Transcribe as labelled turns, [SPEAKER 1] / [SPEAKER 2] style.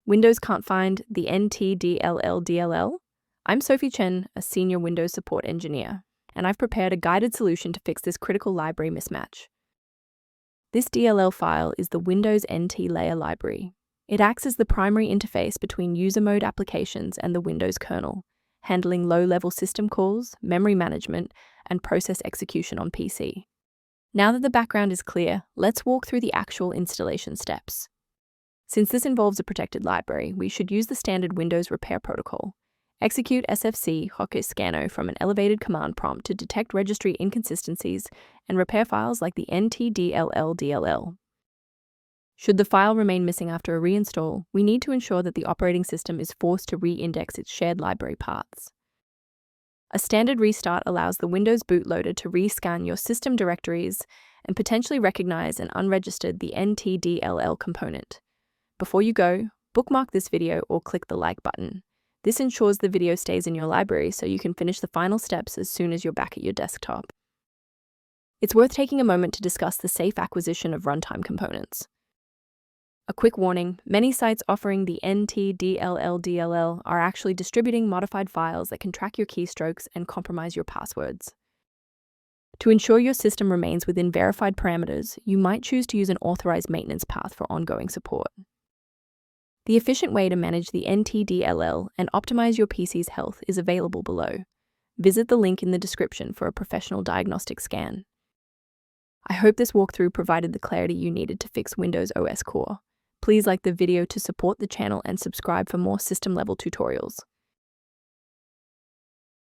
[SPEAKER 1] Windows can't find the Ntdll.dll? I'm Sophie Chen, a senior Windows support engineer, and I've prepared a guided solution to fix this critical library mismatch. This DLL file is the Windows NT layer library. It acts as the primary interface between user mode applications and the Windows kernel, handling low-level system calls, memory management, and process execution on PC. Now that the background is clear, let's walk through the actual installation steps. Since this involves a protected library, we should use the standard Windows repair protocol. Execute sfc hockey-scano from an elevated command prompt to detect registry inconsistencies and repair files like the Ntdll.dll. Should the file remain missing after a reinstall, we need to ensure that the operating system is forced to re-index its shared library paths. A standard restart allows the Windows bootloader to rescan your system directories and potentially recognize and unregistered the Ntdll component. Before you go, bookmark this video or click the like button. This ensures the video stays in your library so you can finish the final steps as soon as you're back at your desktop. It's worth taking a moment to discuss the safe acquisition of runtime components. A quick warning, many sites offering the Ntdll.dll are actually distributing modified files that can track your keystrokes and compromise your passwords. To ensure your system remains within verified parameters, you might choose to use an authorized maintenance path for ongoing support. The efficient way to manage the Ntdll and optimize your PC's health is available below. Visit the link in the description for a professional diagnostic scan. I hope this walkthrough provided the clarity you needed to fix Windows OS Core. Please like the video to support the channel and subscribe for more system-level tutorials.